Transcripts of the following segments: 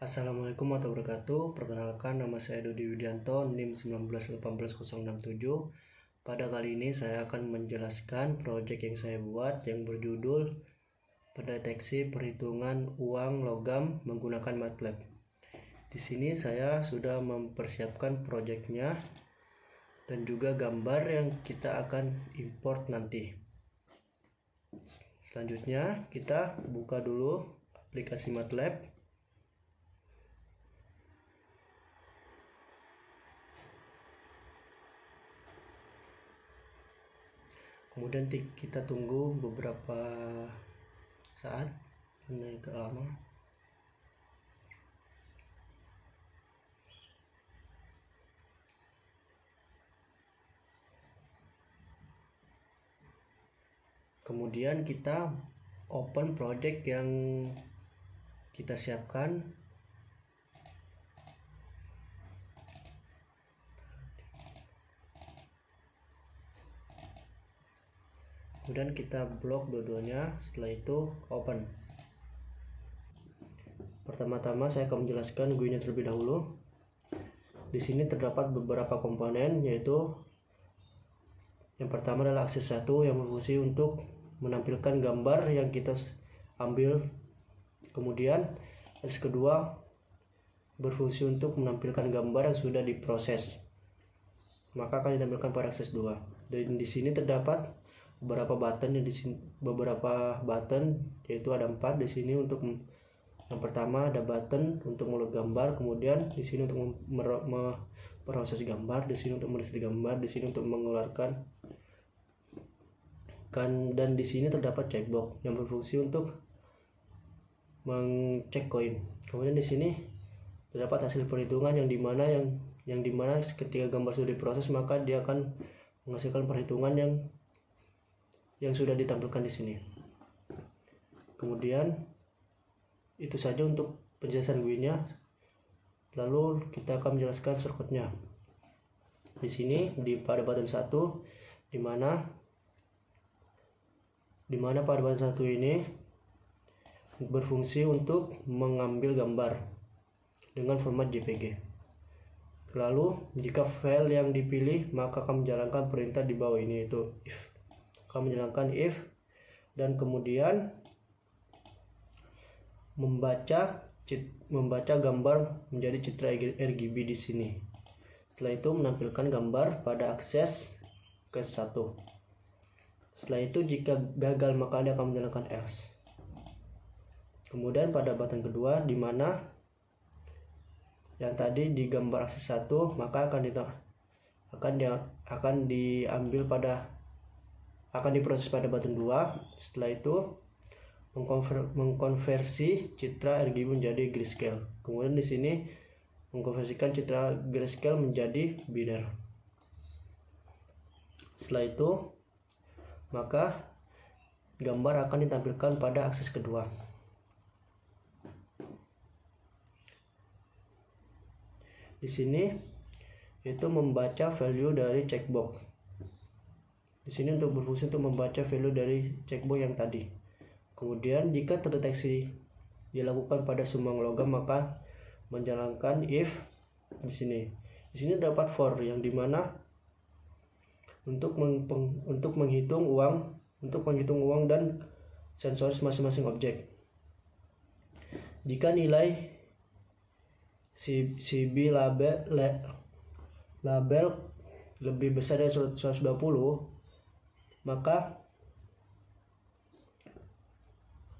Assalamualaikum warahmatullahi wabarakatuh. Perkenalkan, nama saya Dodi Widianto, NIM 1918067. Pada kali ini saya akan menjelaskan proyek yang saya buat yang berjudul pendeteksi perhitungan uang logam menggunakan MATLAB. Di sini saya sudah mempersiapkan proyeknya dan juga gambar yang kita akan import nanti. Selanjutnya kita buka dulu aplikasi MATLAB. Kemudian kita tunggu beberapa saat karena agak lama. Kemudian kita open project yang kita siapkan. Kemudian kita blok dua-duanya, setelah itu open. Pertama-tama saya akan menjelaskan GUI-nya terlebih dahulu. Di sini terdapat beberapa komponen, yaitu yang pertama adalah akses 1 yang berfungsi untuk menampilkan gambar yang kita ambil. Kemudian akses kedua berfungsi untuk menampilkan gambar yang sudah diproses, maka akan ditampilkan pada akses 2. Dan di sini terdapat beberapa button yaitu ada 4 di sini. Untuk yang pertama ada button untuk meload gambar, kemudian di sini untuk memproses gambar, di sini untuk menulis gambar, di sini untuk mengeluarkan dan di sini terdapat checkbox yang berfungsi untuk mengcek koin. Kemudian di sini terdapat hasil perhitungan yang dimana ketika gambar sudah diproses maka dia akan menghasilkan perhitungan yang sudah ditampilkan di sini. Kemudian itu saja untuk penjelasan GUI-nya. Lalu kita akan menjelaskan shortcut-nya. Di sini pada button 1 di mana pada button 1 ini berfungsi untuk mengambil gambar dengan format JPG. Lalu jika file yang dipilih maka akan menjalankan perintah di bawah ini, yaitu if. Akan menjalankan if dan kemudian membaca gambar menjadi citra RGB di sini. Setelah itu menampilkan gambar pada akses ke 1. Setelah itu jika gagal maka dia akan menjalankan else. Kemudian pada button kedua di mana yang tadi di gambar akses 1 maka akan diproses pada button 2. Setelah itu mengkonversi citra RGB menjadi grayscale. Kemudian di sini mengkonversikan citra grayscale menjadi binary. Setelah itu maka gambar akan ditampilkan pada akses kedua. Di sini itu membaca value dari checkbox. Di sini untuk berfungsi untuk membaca value dari checkbox yang tadi. Kemudian jika terdeteksi dilakukan pada semua logam maka menjalankan if di sini. Di sini dapat for yang dimana untuk menghitung uang dan sensoris masing-masing objek. Jika nilai CB label lebih besar dari 120 maka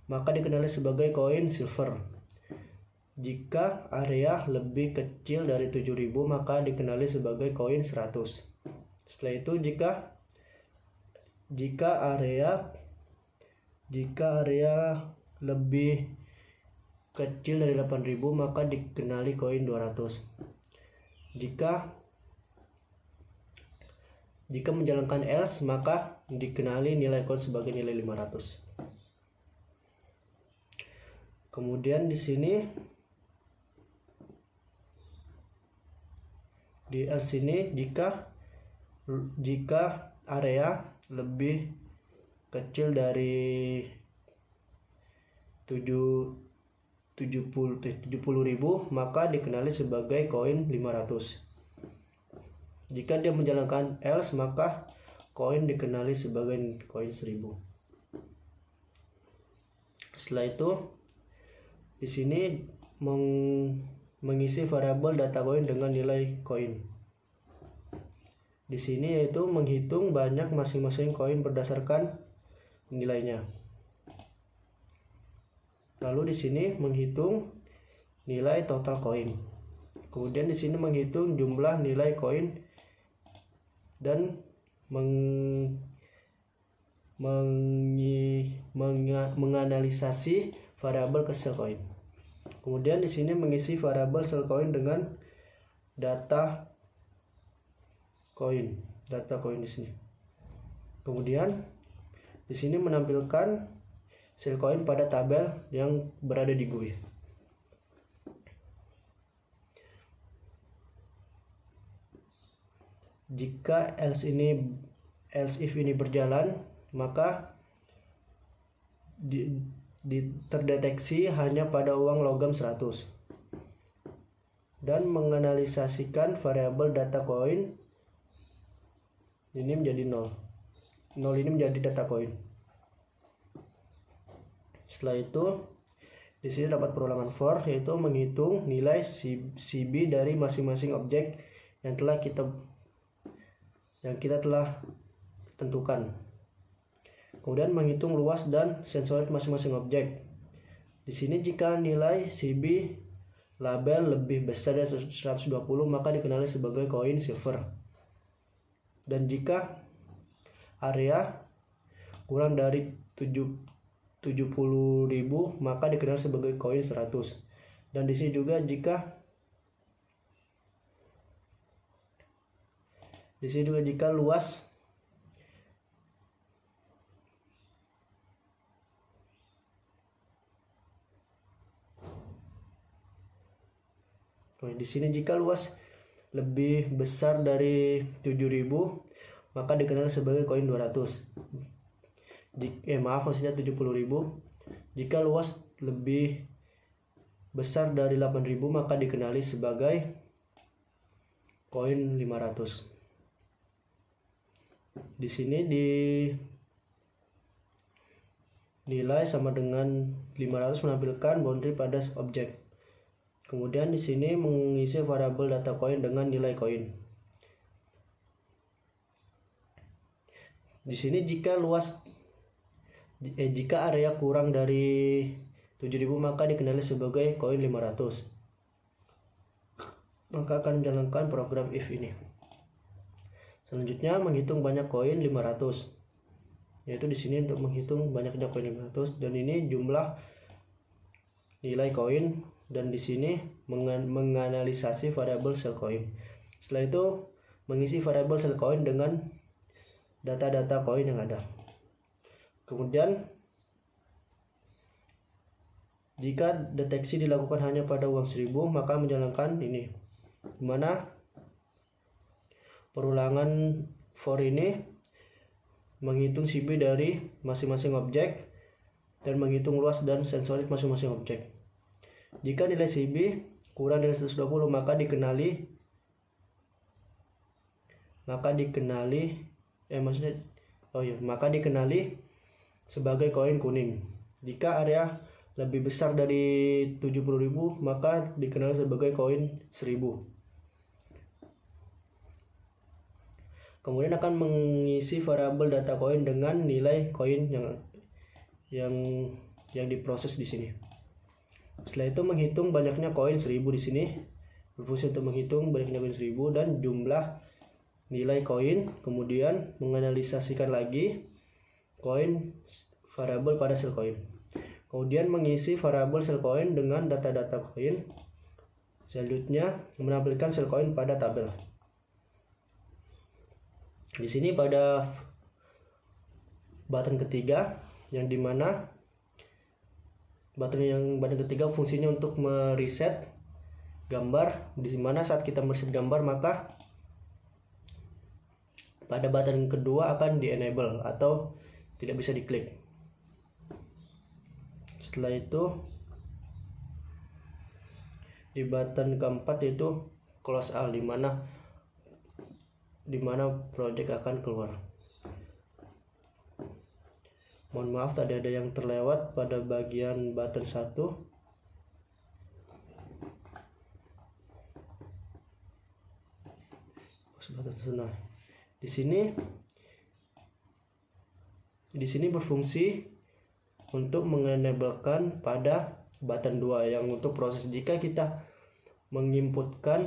dikenali sebagai koin silver. Jika area lebih kecil dari 7000 maka dikenali sebagai koin 100. Setelah itu jika area lebih kecil dari 8000 maka dikenali koin 200. Jika menjalankan else maka dikenali nilai koin sebagai nilai 500. Kemudian di sini di else ini jika area lebih kecil dari 70.000 maka dikenali sebagai koin 500. Jika dia menjalankan else maka koin dikenali sebagai koin 1000. Setelah itu di sini mengisi variabel data koin dengan nilai koin. Di sini yaitu menghitung banyak masing-masing koin berdasarkan nilainya. Lalu di sini menghitung nilai total koin. Kemudian di sini menghitung jumlah nilai koin dan menganalisasi variabel ke sel koin. Kemudian di sini mengisi variabel sel koin dengan data koin di sini. Kemudian di sini menampilkan sel koin pada tabel yang berada di GUI. Jika else if ini berjalan, maka terdeteksi hanya pada uang logam 100 dan menganalisasikan variabel data koin ini menjadi 0 ini menjadi data koin. Setelah itu di sini dapat perulangan for, yaitu menghitung nilai CB dari masing-masing objek yang kita telah tentukan. Kemudian menghitung luas dan sensorik masing-masing objek. Di sini jika nilai CB label lebih besar dari 120 maka dikenali sebagai koin silver. Dan jika area kurang dari 70.000 maka dikenal sebagai koin 100. Dan di sini juga jika luas lebih besar dari 7.000 maka dikenal sebagai koin 200. Maksudnya 70.000. Jika luas lebih besar dari 8.000 maka dikenali sebagai koin 500. Di sini nilai sama dengan 500 menampilkan boundary pada objek. Kemudian di sini mengisi variabel data koin dengan nilai koin. Di sini jika area kurang dari 7.000 maka dikenali sebagai koin 500. Maka akan menjalankan program if ini. Selanjutnya menghitung banyak koin 500. Yaitu di sini untuk menghitung banyaknya koin 500 dan ini jumlah nilai koin dan di sini menganalisasi variabel sel koin. Setelah itu mengisi variabel sel koin dengan data-data koin yang ada. Kemudian jika deteksi dilakukan hanya pada uang 1000 maka menjalankan ini, dimana perulangan for ini menghitung CB dari masing-masing objek dan menghitung luas dan sensorik masing-masing objek. Jika nilai CB kurang dari 120 maka dikenali sebagai koin kuning. Jika area lebih besar dari 70.000 maka dikenali sebagai koin 1000. Kemudian akan mengisi variabel data koin dengan nilai koin yang diproses di sini. Setelah itu menghitung banyaknya koin 1000 di sini. Berfungsi untuk menghitung banyaknya koin 1000 dan jumlah nilai koin, kemudian menganalisasikan lagi koin variabel pada sel koin. Kemudian mengisi variabel sel koin dengan data-data koin. Selanjutnya menampilkan sel koin pada tabel. Di sini pada button ketiga yang dimana button ketiga fungsinya untuk mereset gambar, di mana saat kita mereset gambar maka pada button kedua akan di enable atau tidak bisa diklik. Setelah itu di button keempat yaitu close all, dimana project akan keluar. Mohon maaf tadi ada yang terlewat pada bagian button 1. Nah, di sini berfungsi untuk mengenablekan pada button 2 yang untuk proses jika kita menginputkan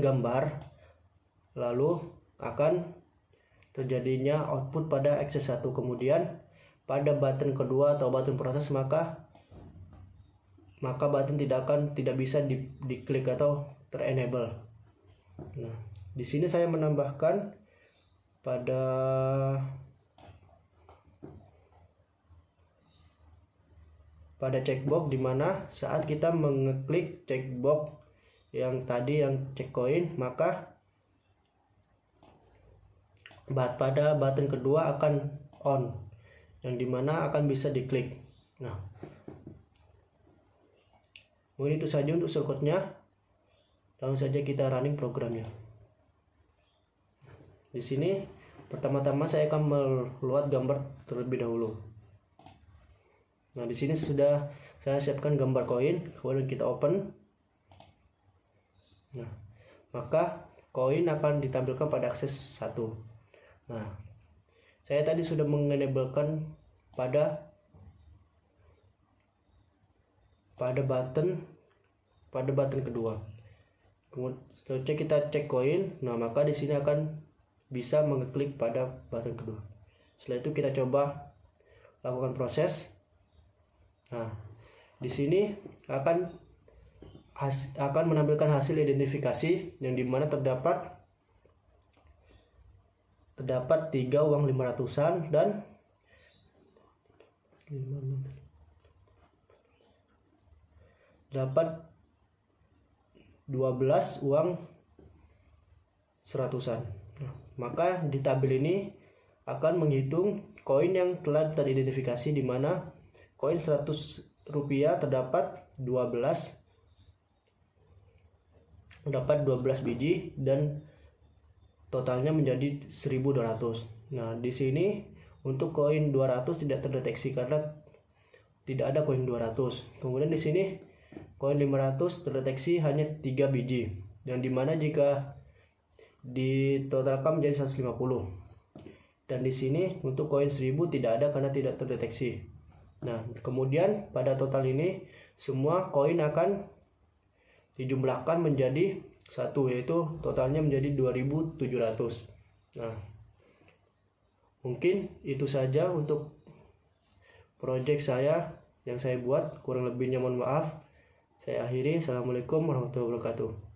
gambar, lalu akan terjadinya output pada akses 1. Kemudian pada button kedua atau button proses maka button tidak bisa diklik atau terenable. Nah, di sini saya menambahkan pada checkbox, dimana saat kita mengeklik checkbox yang tadi yang check coin, maka pada button kedua akan on, yang dimana akan bisa diklik. Nah, mungkin itu saja untuk shortcutnya. Langsung saja kita running programnya. Di sini pertama-tama saya akan meluat gambar terlebih dahulu. Nah, di sini sudah saya siapkan gambar koin, kemudian kita open. Nah, maka koin akan ditampilkan pada akses 1. Nah, saya tadi sudah mengenablekan pada button kedua. Kemudian selanjutnya kita cek koin. Nah, maka di sini akan bisa mengeklik pada button kedua. Setelah itu kita coba lakukan proses. Nah, di sini akan menampilkan hasil identifikasi yang dimana terdapat 3 uang 500-an dan 12 uang 100-an. Nah, maka di tabel ini akan menghitung koin yang telah teridentifikasi, di mana koin 100 rupiah terdapat 12 biji dan totalnya menjadi 1.200. Nah, di sini untuk koin 200 tidak terdeteksi karena tidak ada koin 200. Kemudian di sini koin 500 terdeteksi hanya 3 biji, yang dimana jika ditotalkan menjadi 150. Dan di sini untuk koin 1000 tidak ada karena tidak terdeteksi. Nah, kemudian pada total ini semua koin akan dijumlahkan menjadi 1, yaitu totalnya menjadi 2.700. Nah, mungkin itu saja untuk project saya yang saya buat. Kurang lebihnya mohon maaf. Saya akhiri. Assalamualaikum warahmatullahi wabarakatuh.